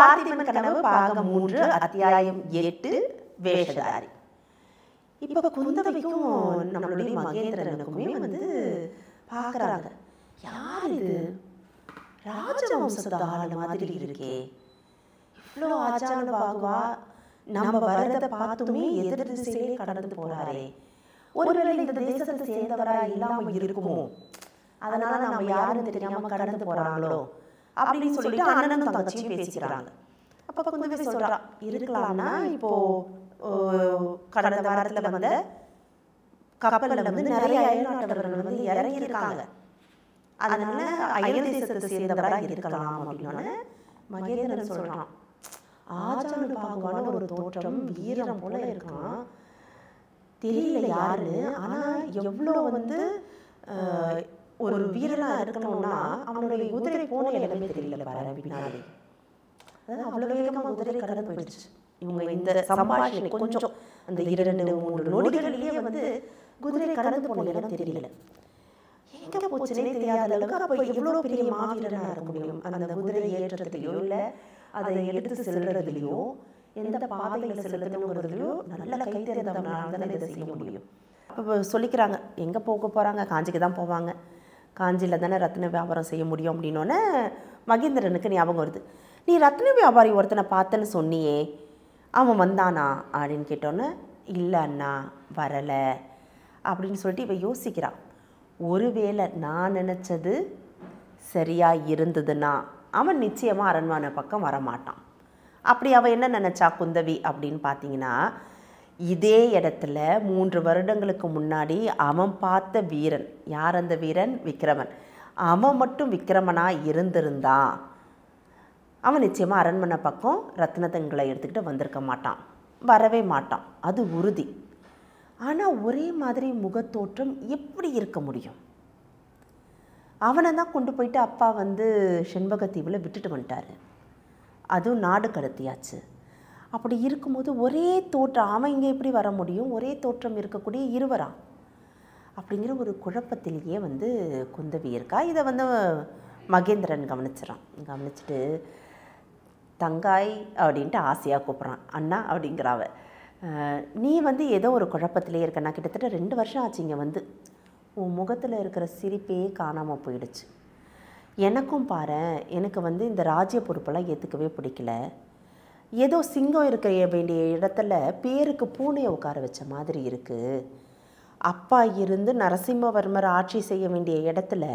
பார்த்திபன் கனவு பாகம் 3 அத்தியாயம் 8 வேஷதாரி. இப்போ குந்தவைக்கும் நம்மளுடைய மகேந்திரனுக்குமே பார்க்குறாங்க, யார் இது? ராஜவம்சத்து ஆள் மாதிரி இருக்கே, இவ்வளோ ஆச்சான பாகுவா, நம்ம வரதை பார்த்துமே எதிர் திசையிலே கடந்து போறாரே, ஒருவேளை இந்த தேசத்தை சேர்ந்தவரா இல்லாம இருக்குமோ, அதனால நம்ம யாருன்னு தெரியாம கடந்து போறாங்களோ அப்படின்னு சொல்லிட்டு அண்ணனும் தங்கச்சியும் பேசிக்கிறாங்க. அப்ப குந்தவை சொல்றா, இருக்கலாம்னா இப்போ கடந்த வாரத்துல வந்த கப்பல்ல நிறைய அயல்நாட்டவர்கள் இறங்கி இருக்காங்க, அதனால அயல் தேசத்தை சேர்ந்தவரா இருக்கலாம் அப்படின்னு மகேந்திரன் சொல்றான். ஆச்சான பாகுவான ஒரு தோற்றம், வீரம் போல இருக்கான், தெரியல யாருன்னு. ஆனா எவ்வளோ ஒரு வீரனா இருக்கணும்னா அவனுடைய குதிரை போன இடமே தெரியல பாரு பின்னாடி. அதாவது அவ்வளவு வேகமா குதிரை கடந்து போயிடுச்சு. இவங்க இந்த சம்பாஷணை கொஞ்சம் அந்த 2-3 நொடிகளிலேயே குதிரை கடந்து போன இடம் தெரியல, எங்க போச்சுன்னே தெரியாத அளவுக்கு. அப்ப எவ்வளவு பெரிய மாவீரனா இருக்க முடியும்? அந்த குதிரை ஏற்றத்திலையோ இல்ல அதை எடுத்து செல்றதுலையோ எந்த பாதையில செலுத்தணுங்கிறதுலையோ நல்ல கை தேர்ந்தவனால தானே இதை செய்ய முடியும். அப்போ சொல்லிக்கிறாங்க, எங்கே போக போகிறாங்க? காஞ்சிக்கு தான் போவாங்க, காஞ்சியில் தானே ரத்ன வியாபாரம் செய்ய முடியும் அப்படின்னோடனே மகேந்திரனுக்கு ஞாபகம் வருது. நீ ரத்ன வியாபாரி ஒருத்தனை பார்த்தேன்னு சொன்னியே, அவன் வந்தானா அப்படின்னு கேட்டோன்னே, இல்லை அண்ணா வரலை அப்படின்னு சொல்லிட்டு இவன் யோசிக்கிறான். ஒருவேளை நான் நினச்சது சரியாக இருந்ததுன்னா அவன் நிச்சயமாக அரண்மனை பக்கம் வரமாட்டான். அப்படி அவன் என்ன நினச்சா குந்தவி அப்படின்னு பார்த்தீங்கன்னா, இதே இடத்துல 3 வருடங்களுக்கு முன்னாடி அவன் பார்த்த வீரன், யார் அந்த வீரன்? விக்ரமன். அவன் மட்டும் விக்ரமனாக இருந்திருந்தான் அவன் நிச்சயமாக அரண்மனை பக்கம் ரத்னத்தங்களை எடுத்துக்கிட்டு வந்திருக்க மாட்டான், வரவே மாட்டான், அது உறுதி. ஆனால் ஒரே மாதிரி முகத்தோற்றம் எப்படி இருக்க முடியும்? அவனை தான் கொண்டு போயிட்டு அப்பா செண்பகத்தீவில் விட்டுட்டு வந்துட்டாரு, அதுவும் நாடு கடத்தியாச்சு. அப்படி இருக்கும்போது ஒரே தோற்றம், அவன் இங்கே எப்படி வர முடியும்? ஒரே தோற்றம் இருக்கக்கூடிய இருவரா அப்படிங்கிற ஒரு குழப்பத்திலேயே குந்தவி இருக்கா. இதை மகேந்திரன் கவனிச்சிடறான். கவனிச்சுட்டு தங்காய் அப்படின்ட்டு ஆசையாக கூப்பிட்றான். அண்ணா அப்படிங்கிறாவ, நீ ஏதோ ஒரு குழப்பத்திலே இருக்க, நான் கிட்டத்தட்ட 2 வருஷம் ஆச்சு இங்கே உன் முகத்தில் இருக்கிற சிரிப்பே காணாமல் போயிடுச்சு. எனக்கும் பாரு, எனக்கு இந்த ராஜ்ய பொறுப்பெல்லாம் ஏற்றுக்கவே பிடிக்கல. ஏதோ சிங்கம் இருக்க வேண்டிய இடத்துல பேருக்கு பூனையை உட்கார வச்ச மாதிரி இருக்குது. அப்பா இருந்து நரசிம்மவர்மர் ஆட்சி செய்ய வேண்டிய இடத்துல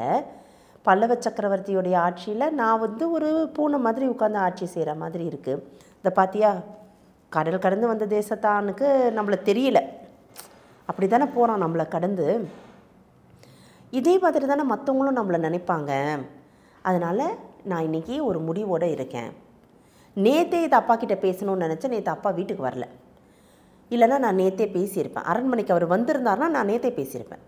பல்லவ சக்கரவர்த்தியோடைய ஆட்சியில் நான் ஒரு பூனை மாதிரி உட்காந்து ஆட்சி செய்கிற மாதிரி இருக்குது. இதை பார்த்தியா, கடல் கடந்து வந்த தேசத்தானுக்கு நம்மளை தெரியல, அப்படி தானே போகிறோம் நம்மளை கடந்து. இதே மாதிரி தானே மற்றவங்களும் நம்மளை நினைப்பாங்க. அதனால் நான் இன்றைக்கி ஒரு முடிவோடு இருக்கேன். நேற்றே இது அப்பா கிட்டே பேசணும்னு நினச்சேன், நேற்று அப்பா வீட்டுக்கு வரல, இல்லைனா நான் நேற்றே பேசியிருப்பேன். அரண்மனைக்கு அவர் வந்திருந்தாருன்னா நான் நேற்றே பேசியிருப்பேன்.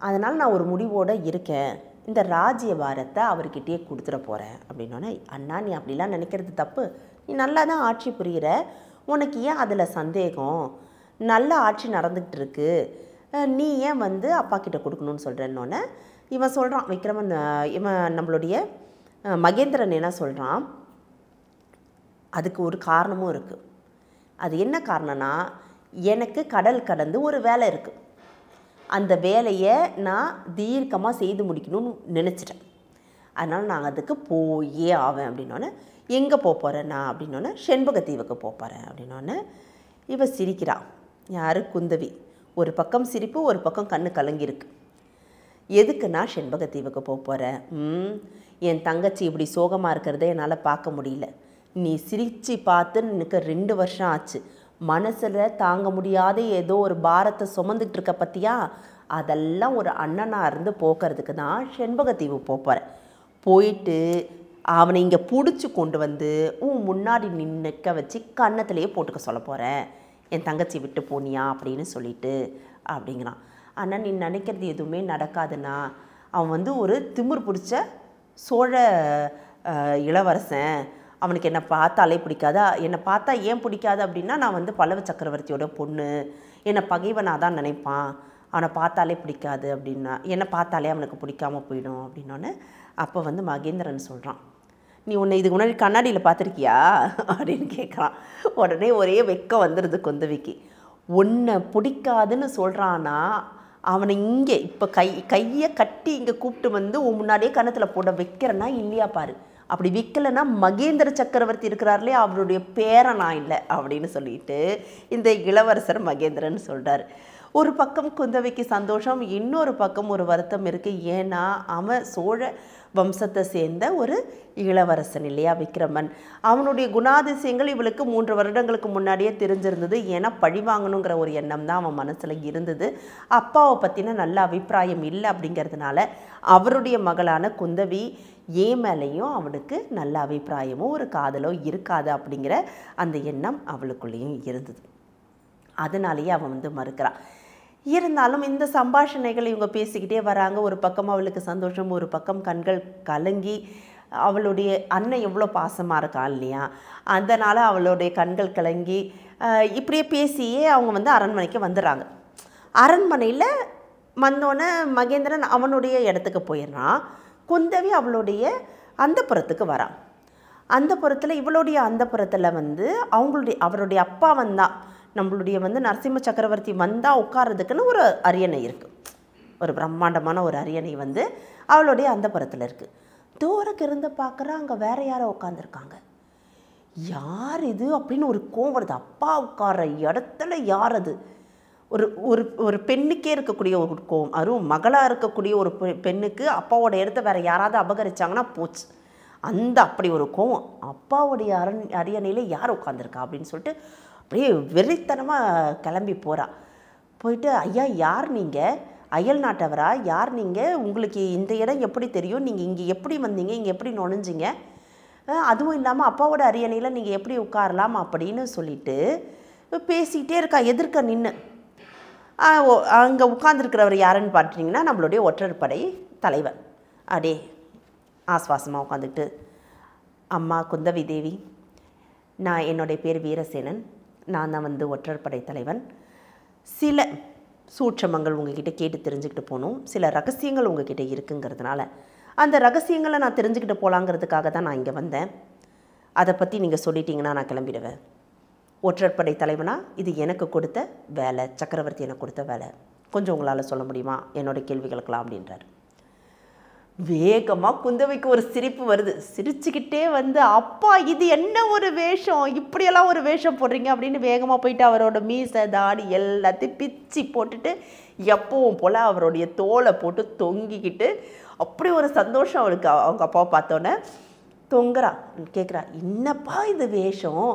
அதனால் நான் ஒரு முடிவோடு இருக்கேன், இந்த ராஜ்ய பாரத்தை அவர்கிட்டயே கொடுத்துட போகிறேன் அப்படின்னோடனே, அண்ணா நீ அப்படிலாம் நினைக்கிறது தப்பு, நீ நல்லா தான் ஆட்சி புரிகிற, உனக்கு ஏன் அதில் சந்தேகம்? நல்ல ஆட்சி நடந்துக்கிட்டு இருக்கு, நீ ஏன் அப்பா கிட்ட கொடுக்கணும்னு சொல்கிறேன்னொன்னே இவன் சொல்கிறான், விக்ரமன் இவன் நம்மளுடைய மகேந்திரன் என்ன சொல்கிறான், அதுக்கு ஒரு காரணமும் இருக்குது. அது என்ன காரணம்னா, எனக்கு கடல் கடந்து ஒரு வேலை இருக்குது, அந்த வேலையை நான் தீர்க்கமாக செய்து முடிக்கணும்னு நினச்சிட்டேன், அதனால் நான் அதுக்கு போயே ஆவேன் அப்படின்னோடனே, எங்கே போகிறேன் நான் அப்படின்னோடனே, செண்பகத்தீவுக்கு போகிறேன் அப்படின்னோடனே இவ சிரிக்கிறான். யார்? குந்தவி. ஒரு பக்கம் சிரிப்பு, ஒரு பக்கம் கண்ணு கலங்கியிருக்கு. எதுக்கு நான் செண்பகத்தீவுக்கு போகிறேன்? என் தங்கச்சி இப்படி சோகமாக இருக்கிறத என்னால் பார்க்க முடியல, நீ சிரித்து பார்த்து எனக்கு 2 வருஷம் ஆச்சு, மனசில் தாங்க முடியாத ஏதோ ஒரு பாரத்தை சுமந்துக்கிட்டு இருக்க பற்றியா, அதெல்லாம் ஒரு அண்ணனாக இருந்து போக்குறதுக்கு தான் செண்பகத்தீவு போகிறேன். போயிட்டு அவனை இங்கே பிடிச்சி கொண்டு உன் முன்னாடி நிற்க வச்சு கன்னத்திலேயே போட்டுக்க சொல்ல போகிறேன், என் தங்கச்சி விட்டு போனியா அப்படின்னு சொல்லிட்டு அப்படிங்கிறான். ஆனால் நீ நினைக்கிறது எதுவுமே நடக்காதுன்னா, அவன் ஒரு திமிர் பிடிச்ச சோழ இளவரசன், அவனுக்கு என்னை பார்த்தாலே பிடிக்காதா, என்னை பார்த்தா ஏன் பிடிக்காது அப்படின்னா, நான் பல்லவ சக்கரவர்த்தியோட பொண்ணு, என்னை பகைவனாக தான் நினைப்பான், அவனை பார்த்தாலே பிடிக்காது அப்படின்னா, என்னை பார்த்தாலே அவனுக்கு பிடிக்காமல் போயிடும் அப்படின்னோடனே அப்போ மகேந்திரன் சொல்கிறான், நீ உன்னை இதுக்கு முன்னாடி கண்ணாடியில் பார்த்துருக்கியா அப்படின்னு கேட்குறான். உடனே ஒரே வெக்கம் வந்துடுது குந்தவிக்கு. உன்னை பிடிக்காதுன்னு சொல்கிறான்னா அவனை இங்கே இப்போ கையை கட்டி இங்கே கூப்பிட்டு வந்து உன் முன்னாடியே கன்னத்தில் போட வைக்கிறேன்னா இல்லையா பாரு. அப்படி விற்கலைன்னா மகேந்திர சக்கரவர்த்தி இருக்கிறார்களே அவருடைய பேரனா இல்லை அப்படின்னு சொல்லிட்டு இந்த இளவரசர் மகேந்திரன் சொல்கிறார். ஒரு பக்கம் குந்தவிக்கு சந்தோஷம், இன்னொரு பக்கம் ஒரு வருத்தம் இருக்குது. ஏன்னா அவன் சோழ வம்சத்தை சேர்ந்த ஒரு இளவரசன் இல்லையா விக்ரமன். அவனுடைய குணாதிசயங்கள் இவளுக்கு 3 வருடங்களுக்கு முன்னாடியே தெரிஞ்சிருந்தது. ஏன்னா பழி வாங்கணுங்கிற ஒரு எண்ணம் தான் அவன் மனசில் இருந்தது. அப்பாவை பற்றின நல்ல அபிப்பிராயம் இல்லை அப்படிங்கிறதுனால அவருடைய மகளான குந்தவி ஏன் மேலேயும் அவனுக்கு நல்ல அபிப்பிராயமோ ஒரு காதலோ இருக்காது அப்படிங்கிற அந்த எண்ணம் அவளுக்குள்ளேயும் இருந்தது. அதனாலேயே அவன் மறுக்கிறான். இருந்தாலும் இந்த சம்பாஷணைகள் இவங்க பேசிக்கிட்டே வராங்க. ஒரு பக்கம் அவளுக்கு சந்தோஷம், ஒரு பக்கம் கண்கள் கலங்கி அவளுடைய அண்ணன் எவ்வளோ பாசமாக இருக்கான் இல்லையா, அதனால் அவளுடைய கண்கள் கலங்கி இப்படியே பேசியே அவங்க அரண்மனைக்கு வந்துடுறாங்க. அரண்மனையில் வந்தோடனே மகேந்திரன் அவனுடைய இடத்துக்கு போயிடுறான். குந்தவி அவளுடைய அந்தப்புறத்துக்கு வரான். அந்தப்புறத்தில் இவளுடைய அந்தப்புறத்தில் அவருடைய அப்பா வந்தான், நம்மளுடைய நரசிம்ம சக்கரவர்த்தி வந்தால் உட்கார்றதுக்குன்னு ஒரு அரியணை இருக்குது. ஒரு பிரம்மாண்டமான ஒரு அரியணை அவளுடைய அந்தப்புறத்தில் இருக்குது. தூரக்கு இருந்து பார்க்குறா, அங்கே வேறு யாரோ உட்காந்துருக்காங்க. யார் இது அப்படின்னு ஒரு கோவம் வருது. அப்பா உட்கார்ற இடத்துல யார் அது? ஒரு ஒரு ஒரு பெண்ணுக்கே இருக்கக்கூடிய ஒரு கோவம். அதுவும் மகளாக இருக்கக்கூடிய ஒரு பெண்ணுக்கு அப்பாவோட இடத்த வேறு யாராவது அபகரிச்சாங்கன்னா போச்சு. அப்படி ஒரு கோவம். அப்பாவுடைய அரியணையில் யார் உட்காந்துருக்கா அப்படின்னு சொல்லிட்டு அப்படியே வெறித்தனமாக கிளம்பி போகிறா. போயிட்டு, ஐயா யார் நீங்கள்? அயல் நாட்டவரா? யார் நீங்கள்? உங்களுக்கு இந்த இடம் எப்படி தெரியும்? நீங்கள் இங்கே எப்படி வந்தீங்க? இங்கே எப்படி நுழைஞ்சிங்க? அதுவும் இல்லாமல் அப்பாவோட அரியணையில் நீங்கள் எப்படி உட்காரலாம் அப்படின்னு சொல்லிட்டு பேசிக்கிட்டே இருக்கா. எதிர்க்க நின்று அங்கே உட்காந்துருக்கிறவர் யாருன்னு பார்த்துட்டிங்கன்னா நம்மளுடைய ஒற்றற்படை தலைவர். அடே ஆஸ்வாசமாக உட்காந்துக்கிட்டு, அம்மா குந்தவி தேவி, நான் என்னுடைய பேர் வீரசேனன், நான் தான் ஒற்றற்படை தலைவன். சில சூட்சமங்கள் உங்ககிட்ட கேட்டு தெரிஞ்சுக்கிட்டு போகணும், சில ரகசியங்கள் உங்ககிட்ட இருக்குங்கிறதுனால அந்த ரகசியங்களை நான் தெரிஞ்சுக்கிட்டு போகலாங்கிறதுக்காக தான் நான் இங்கே வந்தேன். அதை பற்றி நீங்கள் சொல்லிட்டீங்கன்னா நான் கிளம்பிடுவேன். ஒற்றற்படை தலைவனா இது எனக்கு கொடுத்த வேலை, சக்கரவர்த்தி எனக்கு கொடுத்த வேலை. கொஞ்சம் உங்களால் சொல்ல முடியுமா என்னோடய கேள்விகளுக்கெல்லாம் அப்படின்றார். வேகமாக குந்தவைக்கு ஒரு சிரிப்பு வருது. சிரிச்சுக்கிட்டே அப்பா இது என்ன ஒரு வேஷம், இப்படியெல்லாம் ஒரு வேஷம் போடுறீங்க அப்படின்னு வேகமாக போயிட்டு அவரோட மீசை தாடி எல்லாத்தையும் பிச்சு போட்டுட்டு எப்பவும் போல் அவருடைய தோலை போட்டு தொங்கிக்கிட்டு அப்படி ஒரு சந்தோஷம் அவளுக்கு. அவங்க அப்பாவை பார்த்தோன்னே தொங்குறா. கேட்குறா, என்னப்பா இது வேஷம்,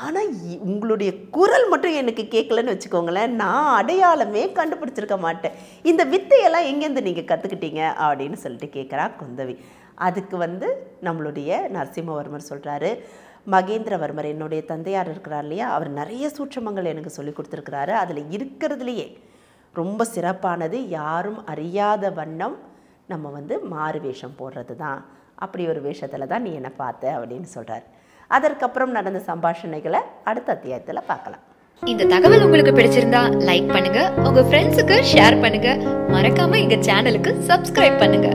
ஆனால் உங்களுடைய குரல் மட்டும் எனக்கு கேட்கலன்னு வச்சுக்கோங்களேன், நான் அடையாளமே கண்டுபிடிச்சிருக்க மாட்டேன். இந்த வித்தையெல்லாம் எங்கேருந்து நீங்கள் கற்றுக்கிட்டீங்க அப்படின்னு சொல்லிட்டு கேட்குறா குந்தவி. அதுக்கு நம்மளுடைய நரசிம்மவர்மர் சொல்கிறாரு, மகேந்திரவர்மர் என்னுடைய தந்தையார் இருக்கிறார் இல்லையா, அவர் நிறைய சூட்சமங்கள் எனக்கு சொல்லி கொடுத்துருக்கிறாரு. அதில் இருக்கிறதுலையே ரொம்ப சிறப்பானது யாரும் அறியாத வண்ணம் நம்ம மாறு வேஷம் போடுறது தான். அப்படி ஒரு வேஷத்தில் தான் நீ என்னை பார்த்த அப்படின்னு சொல்கிறார். அதற்கப்புறம் நடந்த சம்பாஷணைகளை அடுத்த அத்தியாயத்தில் பார்க்கலாம். இந்த தகவல் உங்களுக்கு பிடிச்சிருந்தா லைக் பண்ணுங்க, உங்க ஃப்ரெண்ட்ஸுக்கு ஷேர் பண்ணுங்க, மறக்காம எங்க சேனலுக்கு சப்ஸ்கிரைப் பண்ணுங்க.